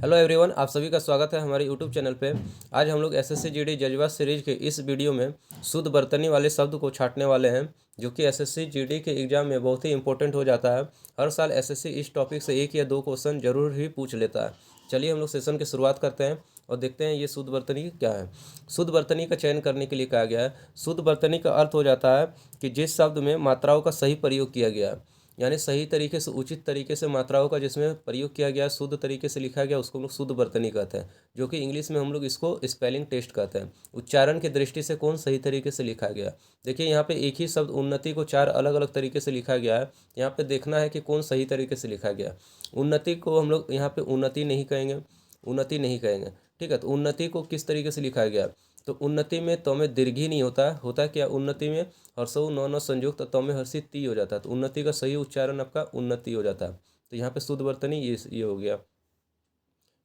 Hello everyone, आप सभी का स्वागत है हमारे यूट्यूब चैनल पे। आज हम लोग एसएससी जीडी जज्बा सीरीज के इस वीडियो में शुद्ध बर्तनी वाले शब्द को छांटने वाले हैं, जो कि एसएससी जीडी के एग्जाम में बहुत ही इंपॉर्टेंट हो जाता है। हर साल एसएससी इस टॉपिक से 1 या 2 क्वेश्चन जरूर ही पूछ लेता है। चलिए हम लोग सेशन की शुरुआत करते हैं और देखते हैं ये शुद्ध बर्तनी क्या है। शुद्ध बर्तनी का चयन करने के लिए कहा गया है। शुद्ध बर्तनी का अर्थ हो जाता है कि जिस शब्द में मात्राओं का सही प्रयोग किया गया है, यानी सही तरीके से, उचित तरीके से मात्राओं का जिसमें प्रयोग किया गया, शुद्ध तरीके से लिखा गया, उसको हम लोग शुद्ध बर्तनी कहते हैं, जो कि इंग्लिश में हम लोग इसको स्पेलिंग टेस्ट कहते हैं। उच्चारण की दृष्टि से कौन सही तरीके से लिखा गया। देखिए यहाँ पे एक ही शब्द उन्नति को 4 अलग अलग तरीके से लिखा गया है। यहाँ पे देखना है कि कौन सही तरीके से लिखा गया। उन्नति को हम लोग यहाँ पे उन्नति नहीं कहेंगे, उन्नति नहीं कहेंगे, ठीक है। तो उन्नति को किस तरीके से लिखा गया, तो उन्नति में तो में दीर्घी नहीं होता, होता क्या उन्नति में हर्षऊ न संयुक्त तो में हर्षी ती हो जाता है। तो उन्नति का सही उच्चारण आपका उन्नति हो जाता है। तो यहाँ पे शुद्ध वर्तनी ये हो गया।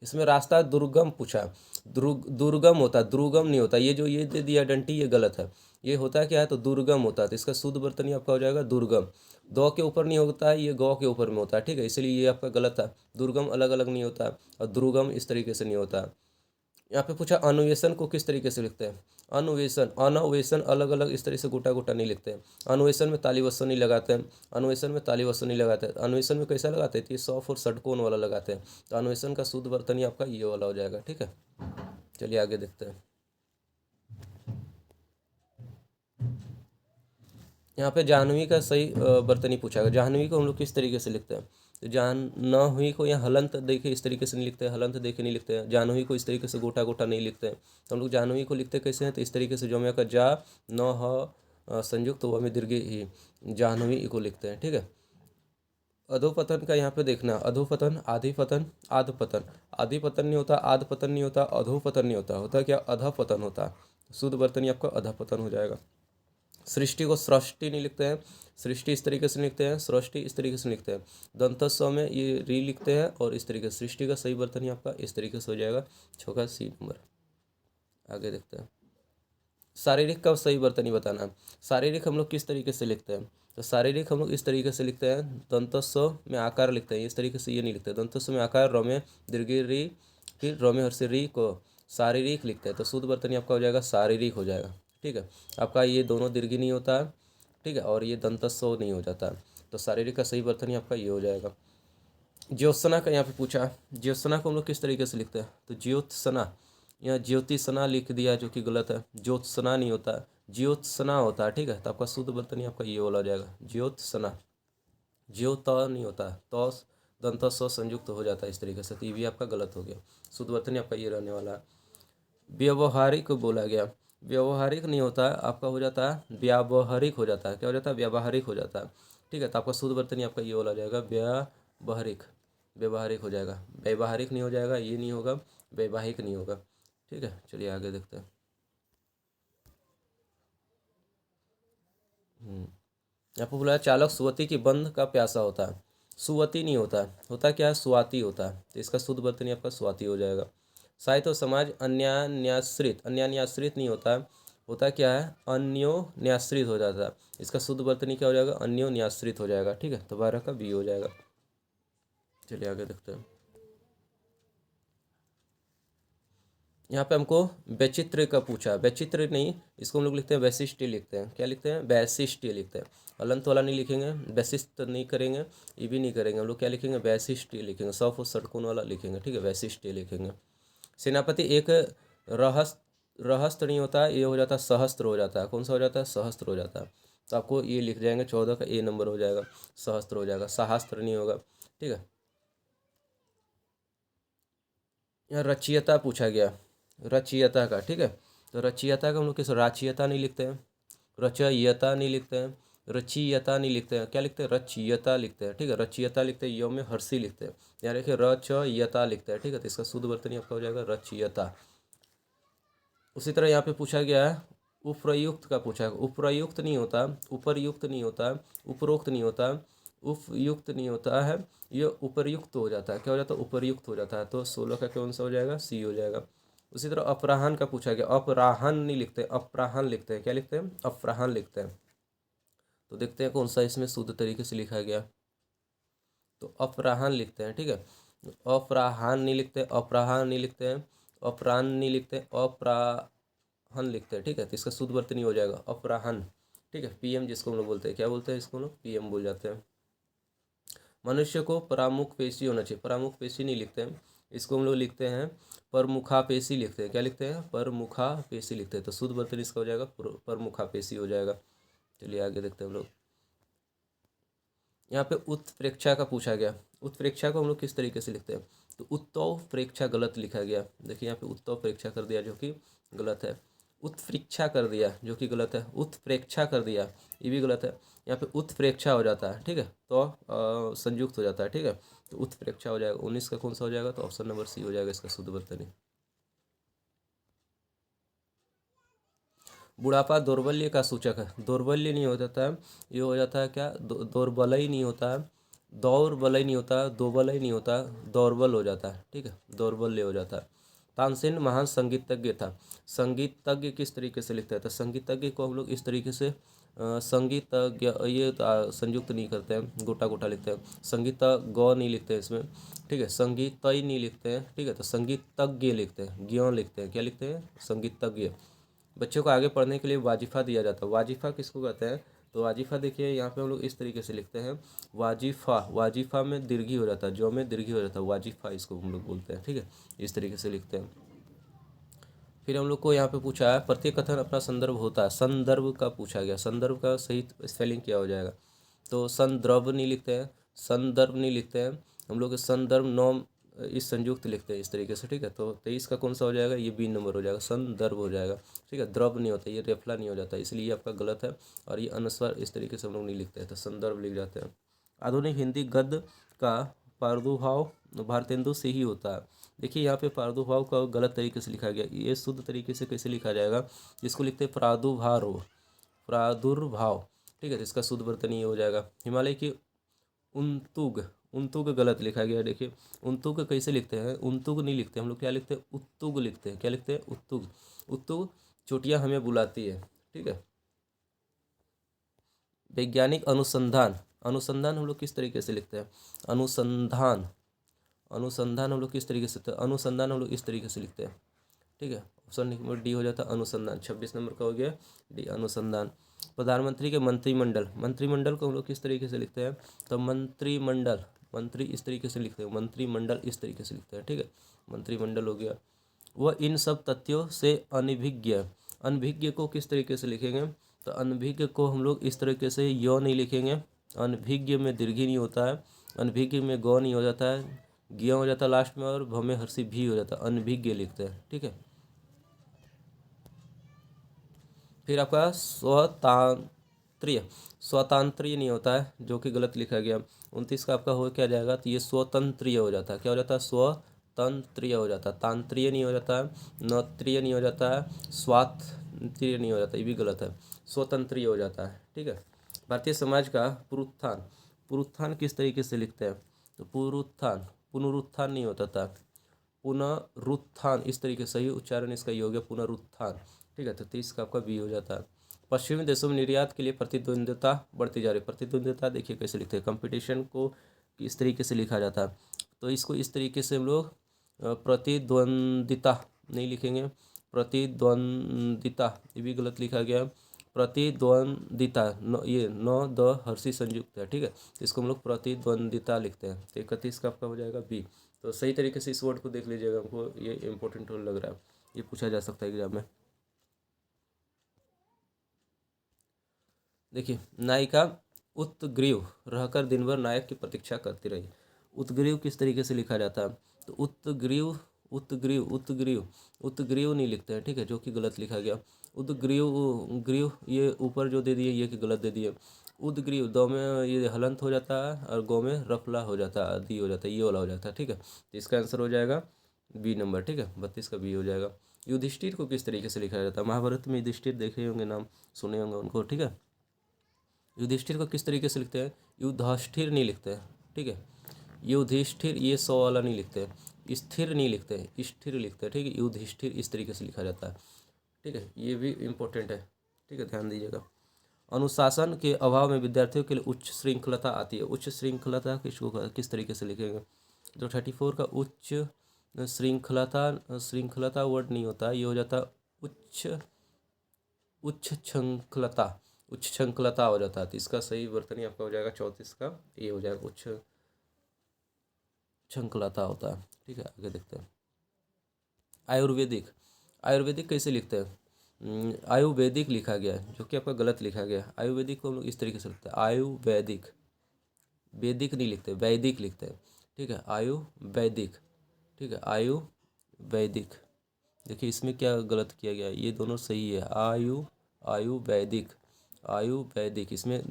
इसमें रास्ता दुर्गम पूछा, दुर्गम होता, दुर्गम नहीं होता। ये जो ये दे दिया डंटी, ये गलत है। ये होता क्या है, तो दुर्गम होता है। तो इसका शुद्ध वर्तनी आपका हो जाएगा दुर्गम। दो के ऊपर नहीं होता है, ये गौ के ऊपर में होता है, ठीक है। इसलिए ये आपका गलत है। दुर्गम अलग अलग नहीं होता और दुर्गम इस तरीके से नहीं होता। यहाँ पे पूछा अन्वेषण को किस तरीके से लिखते हैं। अन्वेषण, अनवेषण अलग अलग इस तरह से गोटा गोटा नहीं लिखते हैं। अन्वेषण में ताली वस्त्र नहीं लगाते हैं, अन्वेषण में ताली वस्त्र नहीं लगाते हैं। अन्वेषण में कैसा लगाते हैं, ये सॉफ और षटकोण वाला लगाते हैं। तो अन्वेषण का शुद्ध वर्तनी आपका ये वाला हो जाएगा, ठीक है। चलिए आगे देखते हैं। यहाँ पे जाह्नवी का सही बर्तनी पूछा गया। जाह्नवी को हम लोग किस तरीके से लिखते हैं, तो जाह्नवी को यहाँ हलंत देखिए इस तरीके से नहीं लिखते हैं, हलंत देखे नहीं लिखते हैं। जाह्नवी को इस तरीके से गोटा गोटा नहीं लिखते हैं। तो हम लोग जाह्नवी को लिखते कैसे हैं, तो इस तरीके से जो में का जा न ह संयुक्त व में दीर्घ ही, जाह्नवी को लिखते हैं, ठीक है। अधोपतन का यहाँ पे देखना, अधोपतन, आधिपतन, आधपतन। आधिपतन नहीं होता, आधपतन नहीं होता, अधोपतन नहीं होता, होता क्या अधपतन होता। शुद्ध वर्तनी आपका अधपतन हो जाएगा। सृष्टि को सृष्टि नहीं लिखते हैं, सृष्टि इस तरीके से लिखते हैं, सृष्टि इस तरीके से लिखते हैं। दंतस्व में ये री लिखते हैं और इस तरीके से। सृष्टि का सही वर्तनी आपका इस तरीके से हो जाएगा, छोका सी नंबर। आगे देखते हैं। शारीरिक का सही वर्तनी बताना है। शारीरिक हम लोग किस तरीके से लिखते हैं, तो शारीरिक हम लोग इस तरीके से लिखते हैं, दंतस्व में आकार लिखते हैं, इस तरीके से ये नहीं लिखते। दंतस्व में आकार, र में दीर्घ री, फिर र में हर्ष री को शारीरिक लिखते हैं। तो शुद्ध वर्तनी आपका हो जाएगा शारीरिक हो जाएगा, ठीक है। आपका ये दोनों दीर्घ नहीं होता है, ठीक है, और ये दंतस्व नहीं हो जाता। तो शारीरिक का सही वर्तनी आपका ये हो जाएगा। ज्योत्सना का यहाँ पे पूछा, ज्योत्सना को हम लोग किस तरीके से लिखते हैं, तो ज्योत्सना, यहाँ ज्योतिषना लिख दिया जो कि गलत है। ज्योत्सना नहीं होता, ज्योत्सना होता है, ठीक है। तो आपका शुद्ध वर्तनी आपका ये वाला हो जाएगा, ज्योत्सना। ज्योत नहीं होता, तो दंत स संयुक्त हो जाता है इस तरीके से। तो ये भी आपका गलत हो गया। शुद्ध वर्तनी आपका ये रहने वाला है। व्यवहारिक बोला गया, व्यवहारिक नहीं होता है, आपका हो जाता है व्यावहारिक हो जाता है। क्या हो जाता है, व्यावहारिक हो जाता है, ठीक है। तो आपका शुद्ध वर्तनी आपका ये वाला हो जाएगा, व्यावहारिक, व्यवहारिक हो जाएगा। व्यवहारिक नहीं हो जाएगा, ये नहीं होगा, वैवाहिक नहीं होगा, ठीक है। चलिए आगे देखते हैं। यहाँ पर बोला चालक सुवती की बंध का प्यासा होता है। सुवती नहीं होता, होता क्या है, स्वाति होता है। तो इसका शुद्ध वर्तनी आपका स्वाति हो जाएगा। साहित्य और समाज अन्यान्याश्रित, अन्यान्याश्रित नहीं होता है, होता क्या है, अन्योन्याश्रित हो जाता है। इसका शुद्ध वर्तनी क्या हो जाएगा, अन्योन्याश्रित हो जाएगा, ठीक है। तो 12 का बी हो जाएगा। चलिए आगे देखते हैं। यहाँ पे हमको वैचित्र का पूछा, वैचित्र नहीं, इसको हम लोग लिखते हैं वैशिष्ट्य लिखते हैं। क्या लिखते हैं, वैशिष्ट्य लिखते हैं। हलंत वाला नहीं लिखेंगे, वैशिष्ट नहीं करेंगे, ये भी नहीं करेंगे। हम लोग क्या लिखेंगे, वैशिष्ट्य लिखेंगे। सौ और षटकोण वाला लिखेंगे, ठीक है, वैशिष्ट्य लिखेंगे। सेनापति एक रहस्त्र नहीं होता है, ये हो जाता है सहस्त्र हो जाता है। कौन सा हो जाता है, सहस्त्र हो जाता है। तो आपको ये लिख जाएंगे, 14 का ए नंबर हो जाएगा, सहस्त्र हो जाएगा, सहस्त्र नहीं होगा, ठीक है। यहाँ रचयिता पूछा गया, रचयिता का, ठीक है। तो रचयिता का हम लोग किस, राचयिता नहीं लिखते हैं, रचयिता नहीं लिखते हैं, रचयिता नहीं लिखते हैं। क्या लिखते हैं, रचयिता लिखते हैं, ठीक है। रचयिता लिखते हैं, यो में हर्षी लिखते हैं। यहाँ देखिए रचयिता लिखते हैं, ठीक है। तो इसका शुद्ध वर्तनी आपका हो जाएगा रचयिता। उसी तरह यहाँ पे पूछा गया है, उपप्रयुक्त का पूछा है। उपप्रयुक्त नहीं होता, उपरयुक्त नहीं होता, उपरोक्त नहीं होता, उपयुक्त नहीं होता है, ये उपरयुक्त हो जाता है। क्या हो जाता है, उपरयुक्त हो जाता है। तो 16 का कौन सा हो जाएगा, सी हो जाएगा। उसी तरह अपराहन का पूछा गया, अपराहन नहीं लिखते, अपराहन लिखते हैं। क्या लिखते हैं, अपराहन लिखते हैं। तो देखते हैं कौन सा इसमें शुद्ध तरीके से लिखा गया, तो अपराहन लिखते हैं, ठीक है। अपराह्न नहीं लिखते, अपराह्न नहीं लिखते हैं, अपराह्न नहीं लिखते, अपराहन लिखते हैं, ठीक है। तो इसका शुद्ध वर्तनी हो जाएगा अपराहन, ठीक है। पीएम जिसको हम लोग बोलते हैं, क्या बोलते हैं इसको हम लोग, पीएम बोल जाते हैं। मनुष्य को परामुख पेशी होना चाहिए, परामुख पेशी नहीं लिखते हैं, इसको हम लोग लिखते हैं परमुखापेशी लिखते हैं। क्या लिखते हैं, परमुखापेशी लिखते हैं। तो शुद्ध वर्तन इसका हो जाएगा परमुखापेशी हो जाएगा। चलिए आगे देखते हैं हम लोग। यहाँ पे उत्प्रेक्षा का पूछा गया, उत्प्रेक्षा को हम लोग किस तरीके से लिखते हैं, तो उत्तव प्रेक्षा गलत लिखा गया। देखिए यहाँ पे उत्तव प्रेक्षा कर दिया जो कि गलत है, उत्प्रेक्षा कर दिया जो कि गलत है, उत्प्रेक्षा कर दिया ये भी गलत है। यहाँ पे उत्प्रेक्षा हो जाता है, ठीक है, तो संयुक्त हो जाता है, ठीक है। तो उत्प्रेक्षा हो जाएगा। 19 का कौन सा हो जाएगा, तो ऑप्शन नंबर सी हो जाएगा इसका शुद्ध वर्तनी। बुढ़ापा दौर्बल्य का सूचक है, दौर्बल्य नहीं हो जाता है, ये हो जाता है क्या, दौर्बल ही नहीं होता है, दौर्बल ही नहीं होता, दोबल ही नहीं होता, दौर्बल हो जाता है, ठीक है, दौर्बल्य हो जाता है। तानसेन महान संगीतज्ञ था, संगीतज्ञ किस तरीके से लिखते हैं, तो संगीतज्ञ को हम लोग इस तरीके से संगीतज्ञ, ये संयुक्त नहीं करते हैं, गोटा गोटा लिखते हैं, संगीत ग नहीं लिखते हैं इसमें, ठीक है, संगीत नहीं लिखते हैं, ठीक है, तो संगीतज्ञ लिखते हैं, ज्ञ लिखते हैं, क्या लिखते हैं, संगीतज्ञ। बच्चों को आगे पढ़ने के लिए वाजिफ़ा दिया जाता है, वाजिफ़ा किसको कहते हैं, तो वाजिफ़ा देखिए यहाँ पे हम लोग इस तरीके से लिखते हैं वाजिफ़ा, वाजिफ़ा में दीर्घी हो जाता है, जो में दीर्घी हो जाता है, वाजिफ़ा इसको हम लोग बोलते हैं, ठीक है, इस तरीके से लिखते हैं। फिर हम लोग को यहाँ पे पूछा है प्रत्येक कथन अपना संदर्भ होता है, संदर्भ का पूछा गया, संदर्भ का सही स्पेलिंग क्या हो जाएगा, तो संदर्भ नहीं लिखते हैं, संदर्भ नहीं लिखते हैं हम लोग, संदर्भ नॉम इस संयुक्त लिखते हैं इस तरीके से, ठीक है। तो 23 का कौन सा हो जाएगा, ये बी नंबर हो जाएगा, संदर्भ हो जाएगा, ठीक है। द्रव नहीं होता, ये रेफला नहीं हो जाता, इसलिए ये आपका गलत है। और ये अनुस्वार इस तरीके से हम लोग नहीं लिखते हैं, तो संदर्भ लिख जाते हैं। आधुनिक हिंदी गद्य का प्रादुर्भाव भारतेंदु से ही होता है। देखिए यहाँ पे प्रादुर्भाव का गलत तरीके से लिखा गया, ये शुद्ध तरीके से कैसे लिखा जाएगा, जिसको लिखते हैं प्रादुर्भाव, प्रादुर्भाव, ठीक है। तो इसका शुद्ध वर्तन ये हो जाएगा। हिमालय की उनतुग, उनतुग गलत लिखा गया। देखिए उनतुग कैसे लिखते हैं, उनतुग नहीं लिखते हम लोग, क्या लिखते हैं, उत्तुग लिखते हैं, क्या लिखते हैं, उत्तुग, उत्तुग चोटियाँ हमें बुलाती है, ठीक है। वैज्ञानिक अनुसंधान, अनुसंधान हम लोग किस तरीके से लिखते हैं, अनुसंधान, अनुसंधान हम लोग किस तरीके से लिखते हैं, अनुसंधान हम लोग इस तरीके से लिखते हैं, ठीक है। ऑप्शन नंबर डी हो जाता है अनुसंधान। 26 नंबर का हो गया डी अनुसंधान। प्रधानमंत्री के मंत्रिमंडल, मंत्रिमंडल को हम लोग किस तरीके से लिखते हैं, तो मंत्रिमंडल, मंत्री इस तरीके से लिखते हैं, मंत्रिमंडल इस तरीके से लिखते हैं, ठीक है, मंत्रिमंडल हो गया। वह इन सब तथ्यों से अनभिज्ञ, अनभिज्ञ को किस तरीके से लिखेंगे, तो अनभिज्ञ को हम लोग इस तरीके से यो नहीं लिखेंगे, अनभिज्ञ में दीर्घी नहीं होता है, अनभिज्ञ में गौ नहीं हो जाता है, ज्ञ हो जाता है लास्ट में, और भ में हर्षी भी हो जाता है, अनभिज्ञ लिखते हैं, ठीक है। फिर आपका स्वतांत्रीय, स्वतांत्रीय नहीं होता है जो कि गलत लिखा गया। 29 का आपका हो क्या जाएगा, तो ये स्वतंत्रीय हो जाता है, क्या हो जाता है, स्वतंत्रीय हो जाता है, तांत्रिय नहीं हो जाता है, नत्रीय नहीं हो जाता है, स्वातंत्रीय नहीं हो जाता, ये भी गलत है, स्वतंत्रीय हो जाता है, ठीक है। भारतीय समाज का पुरुत्थान, पुरुत्थान किस तरीके से लिखते हैं, तो पुरुत्थान, पुनरुत्थान नहीं होता था, पुनरुत्थान इस तरीके से, सही उच्चारण इसका ये हो गया पुनरुत्थान, ठीक है। तो 30 का आपका बी हो जाता है। पश्चिमी देशों में निर्यात के लिए प्रतिद्वंद्विता बढ़ती जा रही है, प्रतिद्वंद्विता देखिए कैसे लिखते हैं, कंपटीशन को इस तरीके से लिखा जाता है, तो इसको इस तरीके से हम लोग प्रतिद्वंदिता नहीं लिखेंगे, प्रतिद्वंदिता ये भी गलत लिखा गया, प्रतिद्वंदिता ये न द हर्षी संयुक्त है, ठीक है, इसको हम लोग प्रतिद्वंदिता लिखते हैं। तो 31 का आपका हो जाएगा बी। तो सही तरीके से इस वर्ड को देख लीजिएगा, हमको ये इंपॉर्टेंट लग रहा है, ये पूछा जा सकता है एग्जाम में। देखिए नायिका उत्ग्रीव रहकर दिन भर नायक की प्रतीक्षा करती रही, उत्ग्रीव किस तरीके से लिखा जाता है, तो उत्ग्रीव, उत्ग्रीव, उत्ग्रीव, उत्ग्रीव नहीं लिखते हैं, ठीक है, जो कि गलत लिखा गया। उद्ग्रीव, ग्रीव ये ऊपर जो दे दिए ये कि गलत दे दिए, उद्ग्रीव दो में ये हलंत हो जाता है, और गौ में रफला हो जाता है, दी हो जाता है, ये वाला हो जाता है, ठीक है। तो इसका आंसर हो जाएगा बी नंबर, ठीक है, 32 का बी हो जाएगा। युधिष्ठिर को किस तरीके से लिखा जाता है, महाभारत में युधिष्ठिर देखे होंगे, नाम सुने होंगे उनको, ठीक है। युधिष्ठिर को किस तरीके से लिखते हैं, युधाष्ठिर नहीं लिखते हैं, ठीक है, युधिष्ठिर ये 100 वाला नहीं लिखते हैं, स्थिर नहीं लिखते हैं, स्थिर लिखते हैं, ठीक है, युधिष्ठिर इस तरीके से लिखा जाता है, ठीक है, ये भी इम्पोर्टेंट है, ठीक है, ध्यान दीजिएगा। अनुशासन के अभाव में विद्यार्थियों के लिए उच्च श्रृंखलता आती है, उच्च श्रृंखलता किसको किस तरीके से लिखेंगे, तो 34 का उच्च श्रृंखलता वर्ड नहीं होता, ये हो जाता उच्च उच्च श्रृंखलता, उच्च श्रृंखलता हो जाता है। तो इसका सही वर्तनी आपका हो जाएगा 34 का, ये हो जाएगा उच्च श्रृंखलता होता है। ठीक है, आगे देखते हैं। आयुर्वेदिक, आयुर्वेदिक कैसे लिखते हैं? आयुर्वेदिक लिखा गया है, जो कि आपका गलत लिखा गया है। आयुर्वेदिक को हम लोग इस तरीके से लिखते हैं, आयुर्वेदिक, वैदिक नहीं लिखते, वैदिक लिखते हैं। ठीक है, आयुर्वेदिक। ठीक है, आयुर्वेदिक। देखिए इसमें क्या गलत किया गया है, ये दोनों सही है। आयुर्वेदिक, आयुर्वेदिक, इसमें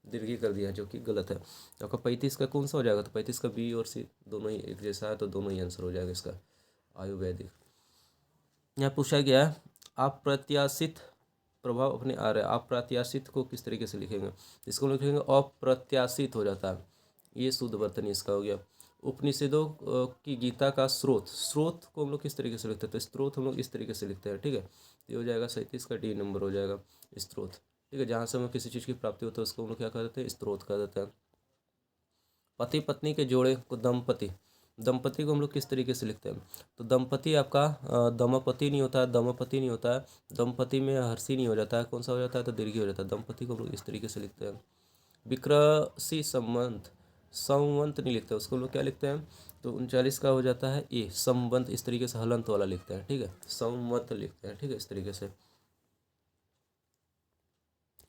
दीर्घी कर दिया है, जो कि गलत है। तो आपका 35 का कौन सा हो जाएगा? तो 35 का बी और सी दोनों ही एक जैसा है, तो दोनों ही आंसर हो जाएगा इसका, आयुर्वेदिक। यहाँ पूछा गया है, अप्रत्याशित प्रभाव अपने आ रहे हैं। अप्रत्याशित को किस तरीके से लिखेंगे? इसको लिखेंगे अप्रत्याशित हो जाता है, ये शुद्ध वर्तनी इसका हो गया। उपनिषदों की गीता का स्रोत, स्रोत को हम लोग किस तरीके से लिखते हैं? तो स्रोत हम लोग इस तरीके से लिखते हैं। ठीक है, ये हो जाएगा 37 का डी नंबर हो जाएगा, स्रोत। ठीक है, जहाँ से हमें किसी चीज़ की प्राप्ति होती है उसको हम लोग क्या कर देते हैं? स्रोत कर देते हैं। पति पत्नी के जोड़े को दंपति, दंपति को हम लोग किस तरीके से लिखते हैं? तो दंपति आपका दमपति नहीं होता है, दमपति नहीं होता है, दंपति में हर्षी नहीं हो जाता है, कौन सा हो जाता है? तो दीर्घी हो जाता है। दंपति को हम लोग इस तरीके से लिखते हैं। विक्रसी संवंत, संवंत नहीं लिखते, उसको हम लोग क्या लिखते हैं? तो 39 का हो जाता है ए, संवंत, इस तरीके से हलंत वाला लिखते हैं। ठीक है, संवत लिखते हैं। ठीक है, इस तरीके से।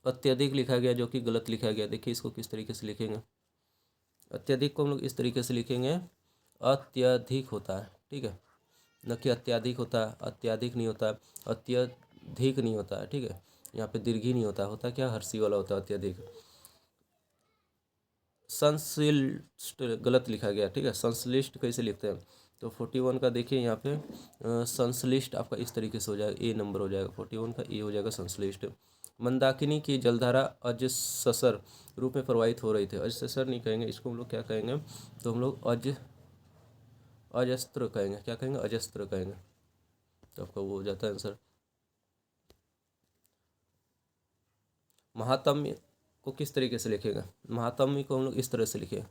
अत्यधिक लिखा गया, जो कि गलत लिखा गया। देखिए इसको किस तरीके से लिखेंगे? अत्यधिक को हम लोग इस तरीके से लिखेंगे, अत्यधिक होता है। ठीक है, न कि अत्याधिक होता है, अत्याधिक नहीं होता है, अत्यधिक नहीं होता है। ठीक है, यहाँ पे दीर्घी नहीं होता, होता क्या? हर्षी वाला होता है अत्यधिक। संश्लिष्ट गलत लिखा गया। ठीक है, संश्लिष्ट कैसे लिखते हैं? तो 41 का देखिए यहाँ पे संश्लिष्ट आपका इस तरीके से हो जाएगा, ए नंबर हो जाएगा। 41 का ए हो जाएगा संश्लिष्ट। मंदाकिनी की जलधारा अजसर रूप में प्रवाहित हो रही थी। अजसर नहीं कहेंगे, इसको हम लोग क्या कहेंगे? तो हम लोग अजस्त्र कहेंगे। क्या कहेंगे? अजस्त्र कहेंगे। तो आपका वो हो जाता है आंसर। महात्म्य को किस तरीके से लिखेगा? महात्म्य को हम लोग इस तरह से लिखें,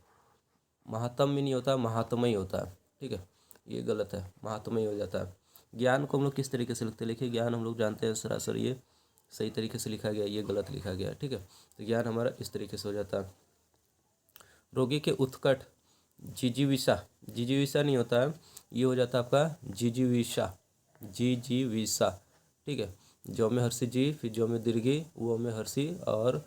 महात्म्य नहीं होता, महात्मय होता है। ठीक है, ये गलत है, महात्मय हो जाता है। ज्ञान को हम लोग किस तरीके से लिखते हैं? लिखिए, ज्ञान हम लोग जानते हैं सरासर ये सही तरीके से लिखा गया, ये गलत लिखा गया। ठीक है, तो ज्ञान हमारा इस तरीके से हो जाता है। रोगी के उत्कट, जिजीविषा, जिजीविषा नहीं होता है, ये हो जाता है आपका जिजीविषा, जिजीविषा। ठीक है, जो में हर्षी जी, फिर जो में दीर्घी, वो में हर्षी, और